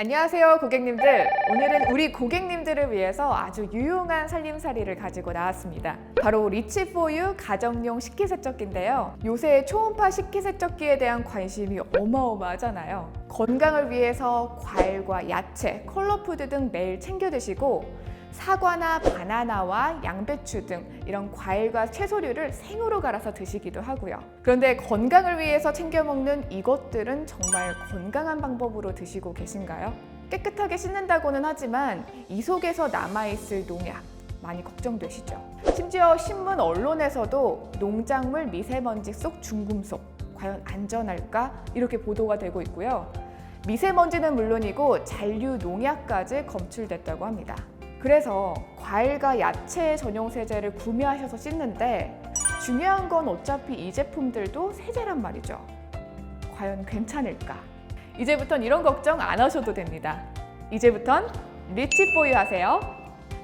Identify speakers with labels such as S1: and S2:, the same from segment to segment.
S1: 안녕하세요, 고객님들. 오늘은 우리 고객님들을 위해서 아주 유용한 살림살이를 가지고 나왔습니다. 바로 리치포유 가정용 식기세척기인데요. 요새 초음파 식기세척기에 대한 관심이 어마어마하잖아요. 건강을 위해서 과일과 야채, 컬러푸드 등 매일 챙겨 드시고 사과나 바나나와 양배추 등 이런 과일과 채소류를 생으로 갈아서 드시기도 하고요. 그런데 건강을 위해서 챙겨 먹는 이것들은 정말 건강한 방법으로 드시고 계신가요? 깨끗하게 씻는다고는 하지만 이 속에서 남아있을 농약 많이 걱정되시죠? 심지어 신문 언론에서도 농작물 미세먼지 속 중금속 과연 안전할까? 이렇게 보도가 되고 있고요. 미세먼지는 물론이고 잔류 농약까지 검출됐다고 합니다. 그래서 과일과 야채 전용 세제를 구매하셔서 씻는데 중요한 건 어차피 이 제품들도 세제란 말이죠. 과연 괜찮을까? 이제부턴 이런 걱정 안 하셔도 됩니다. 이제부턴 리치포유 하세요.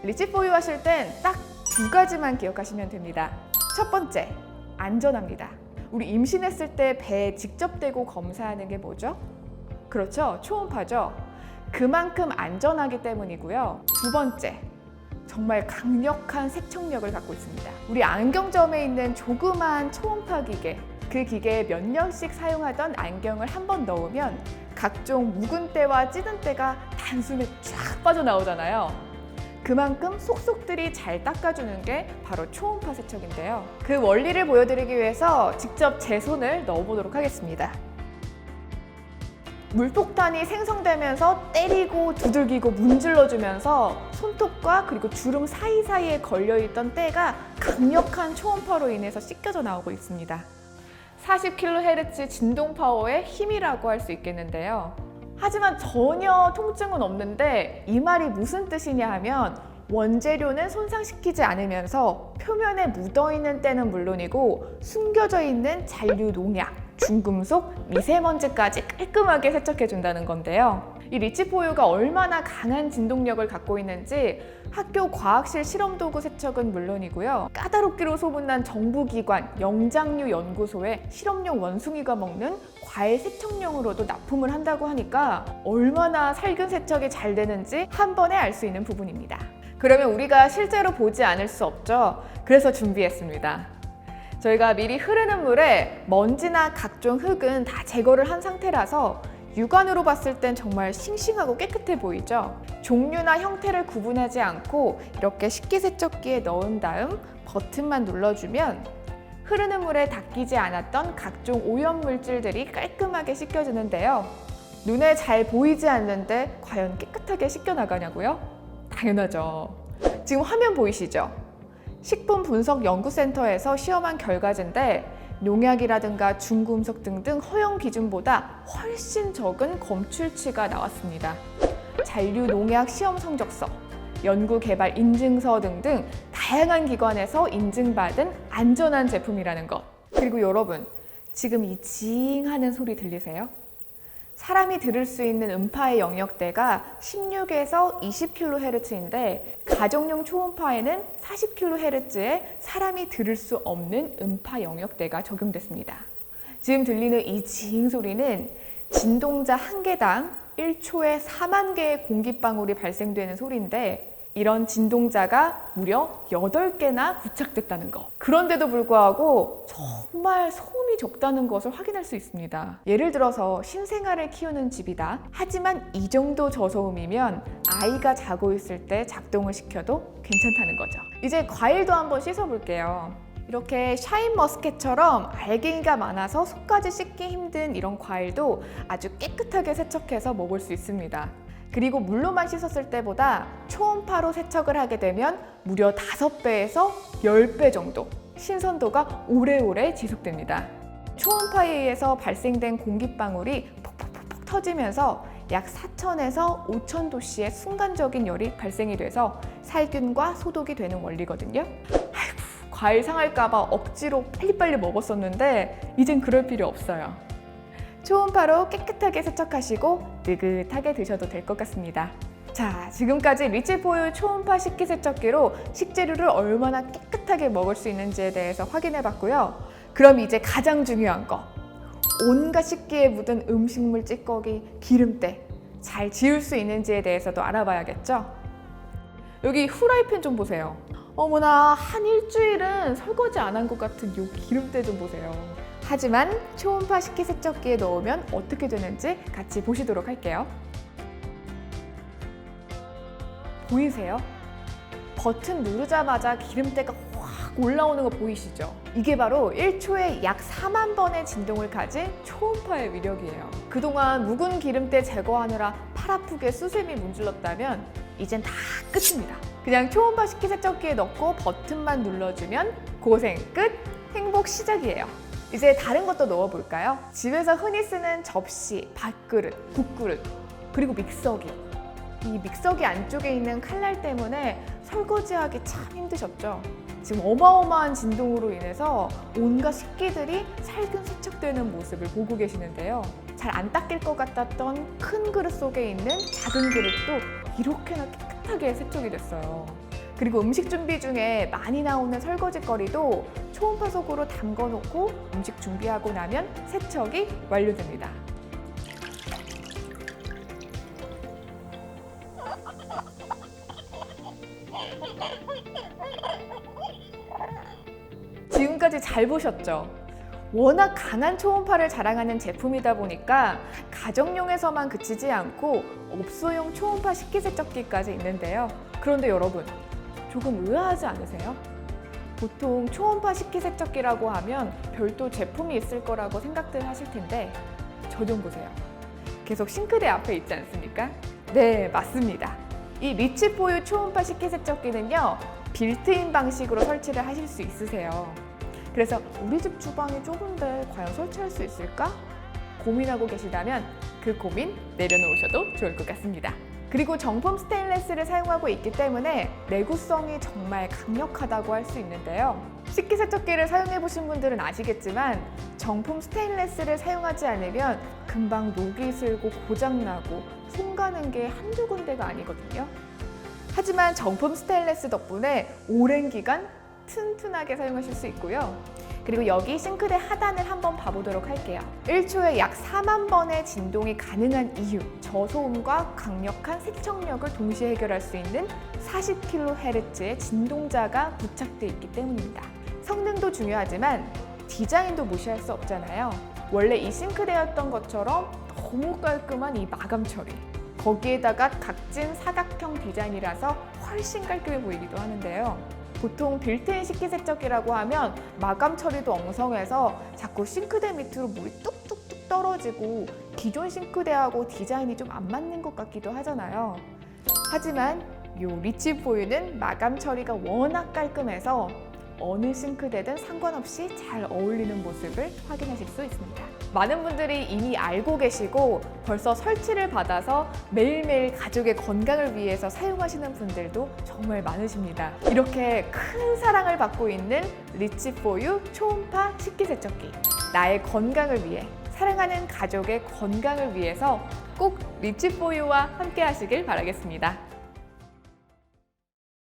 S1: 리치포유 하실 땐 딱 두 가지만 기억하시면 됩니다. 첫 번째, 안전합니다. 우리 임신했을 때 배에 직접 대고 검사하는 게 뭐죠? 그렇죠, 초음파죠. 그만큼 안전하기 때문이고요. 두 번째, 정말 강력한 세척력을 갖고 있습니다. 우리 안경점에 있는 조그마한 초음파 기계, 그 기계에 몇 년씩 사용하던 안경을 한번 넣으면 각종 묵은 때와 찌든 때가 단숨에 쫙 빠져나오잖아요. 그만큼 속속들이 잘 닦아주는 게 바로 초음파 세척인데요. 그 원리를 보여드리기 위해서 직접 제 손을 넣어보도록 하겠습니다. 물폭탄이 생성되면서 때리고 두들기고 문질러주면서 손톱과 그리고 주름 사이사이에 걸려있던 때가 강력한 초음파로 인해서 씻겨져 나오고 있습니다. 40kHz 진동 파워의 힘이라고 할 수 있겠는데요. 하지만 전혀 통증은 없는데 이 말이 무슨 뜻이냐 하면 원재료는 손상시키지 않으면서 표면에 묻어있는 때는 물론이고 숨겨져 있는 잔류 농약, 중금속, 미세먼지까지 깔끔하게 세척해준다는 건데요. 이 리치포유가 얼마나 강한 진동력을 갖고 있는지 학교 과학실 실험도구 세척은 물론이고요. 까다롭기로 소문난 정부기관 영장류 연구소의 실험용 원숭이가 먹는 과일 세척용으로도 납품을 한다고 하니까 얼마나 살균 세척이 잘 되는지 한 번에 알 수 있는 부분입니다. 그러면 우리가 실제로 보지 않을 수 없죠. 그래서 준비했습니다. 저희가 미리 흐르는 물에 먼지나 각종 흙은 다 제거를 한 상태라서 육안으로 봤을 땐 정말 싱싱하고 깨끗해 보이죠? 종류나 형태를 구분하지 않고 이렇게 식기세척기에 넣은 다음 버튼만 눌러주면 흐르는 물에 닦이지 않았던 각종 오염물질들이 깔끔하게 씻겨지는데요. 눈에 잘 보이지 않는데 과연 깨끗하게 씻겨나가냐고요? 당연하죠. 지금 화면 보이시죠? 식품분석연구센터에서 시험한 결과인데 농약이라든가 중금속 등등 허용 기준보다 훨씬 적은 검출치가 나왔습니다. 잔류 농약 시험 성적서, 연구개발 인증서 등등 다양한 기관에서 인증받은 안전한 제품이라는 것. 그리고 여러분, 지금 이 징 하는 소리 들리세요? 사람이 들을 수 있는 음파의 영역대가 16에서 20kHz인데 가정용 초음파에는 40kHz의 사람이 들을 수 없는 음파 영역대가 적용됐습니다. 지금 들리는 이 지잉 소리는 진동자 한 개당 1초에 4만 개의 공기방울이 발생되는 소리인데 이런 진동자가 무려 8개나 부착됐다는 거. 그런데도 불구하고 정말 소음이 적다는 것을 확인할 수 있습니다. 예를 들어서 신생아를 키우는 집이다. 하지만 이 정도 저소음이면 아이가 자고 있을 때 작동을 시켜도 괜찮다는 거죠. 이제 과일도 한번 씻어볼게요. 이렇게 샤인머스켓처럼 알갱이가 많아서 속까지 씻기 힘든 이런 과일도 아주 깨끗하게 세척해서 먹을 수 있습니다. 그리고 물로만 씻었을 때보다 초음파로 세척을 하게 되면 무려 5배에서 10배 정도 신선도가 오래오래 지속됩니다. 초음파에 의해서 발생된 공기방울이 폭폭폭 터지면서 약 4,000에서 5,000도씨의 순간적인 열이 발생이 돼서 살균과 소독이 되는 원리거든요. 아이고, 과일 상할까봐 억지로 빨리빨리 먹었었는데 이젠 그럴 필요 없어요. 초음파로 깨끗하게 세척하시고 느긋하게 드셔도 될 것 같습니다. 자, 지금까지 리치포유 초음파 식기세척기로 식재료를 얼마나 깨끗하게 먹을 수 있는지에 대해서 확인해봤고요. 그럼 이제 가장 중요한 거, 온갖 식기에 묻은 음식물 찌꺼기, 기름때 잘 지울 수 있는지에 대해서도 알아봐야겠죠. 여기 후라이팬 좀 보세요. 어머나, 한 일주일은 설거지 안 한 것 같은 이 기름때 좀 보세요. 하지만 초음파 식기세척기에 넣으면 어떻게 되는지 같이 보시도록 할게요. 보이세요? 버튼 누르자마자 기름때가 확 올라오는 거 보이시죠? 이게 바로 1초에 약 4만 번의 진동을 가진 초음파의 위력이에요. 그동안 묵은 기름때 제거하느라 팔 아프게 수세미 문질렀다면 이젠 다 끝입니다. 그냥 초음파 식기세척기에 넣고 버튼만 눌러주면 고생 끝, 행복 시작이에요. 이제 다른 것도 넣어볼까요? 집에서 흔히 쓰는 접시, 밥그릇, 국그릇, 그리고 믹서기. 이 믹서기 안쪽에 있는 칼날 때문에 설거지하기 참 힘드셨죠? 지금 어마어마한 진동으로 인해서 온갖 식기들이 살균 세척되는 모습을 보고 계시는데요. 잘 안 닦일 것 같았던 큰 그릇 속에 있는 작은 그릇도 이렇게나 깨끗하게 세척이 됐어요. 그리고 음식 준비 중에 많이 나오는 설거지거리도 초음파 속으로 담궈놓고 음식 준비하고 나면 세척이 완료됩니다. 지금까지 잘 보셨죠? 워낙 강한 초음파를 자랑하는 제품이다 보니까 가정용에서만 그치지 않고 업소용 초음파 식기세척기까지 있는데요. 그런데 여러분, 조금 의아하지 않으세요? 보통 초음파 식기세척기라고 하면 별도 제품이 있을 거라고 생각들 하실 텐데 저 좀 보세요. 계속 싱크대 앞에 있지 않습니까? 네, 맞습니다. 이 리치포유 초음파 식기세척기는요, 빌트인 방식으로 설치를 하실 수 있으세요. 그래서 우리 집 주방이 좁은데 과연 설치할 수 있을까? 고민하고 계시다면 그 고민 내려놓으셔도 좋을 것 같습니다. 그리고 정품 스테인레스를 사용하고 있기 때문에 내구성이 정말 강력하다고 할 수 있는데요. 식기세척기를 사용해 보신 분들은 아시겠지만 정품 스테인레스를 사용하지 않으면 금방 녹이 슬고 고장나고 손 가는 게 한두 군데가 아니거든요. 하지만 정품 스테인레스 덕분에 오랜 기간 튼튼하게 사용하실 수 있고요. 그리고 여기 싱크대 하단을 한번 봐보도록 할게요. 1초에 약 4만 번의 진동이 가능한 이유, 저소음과 강력한 세척력을 동시에 해결할 수 있는 40kHz의 진동자가 부착되어 있기 때문입니다. 성능도 중요하지만 디자인도 무시할 수 없잖아요. 원래 이 싱크대였던 것처럼 너무 깔끔한 이 마감 처리, 거기에다가 각진 사각형 디자인이라서 훨씬 깔끔해 보이기도 하는데요. 보통 빌트인 식기세척기라고 하면 마감 처리도 엉성해서 자꾸 싱크대 밑으로 물이 뚝뚝뚝 떨어지고 기존 싱크대하고 디자인이 좀 안 맞는 것 같기도 하잖아요. 하지만 이 리치포유는 마감 처리가 워낙 깔끔해서 어느 싱크대든 상관없이 잘 어울리는 모습을 확인하실 수 있습니다. 많은 분들이 이미 알고 계시고 벌써 설치를 받아서 매일매일 가족의 건강을 위해서 사용하시는 분들도 정말 많으십니다. 이렇게 큰 사랑을 받고 있는 리치포유 초음파 식기세척기, 나의 건강을 위해, 사랑하는 가족의 건강을 위해서 꼭 리치포유와 함께 하시길 바라겠습니다.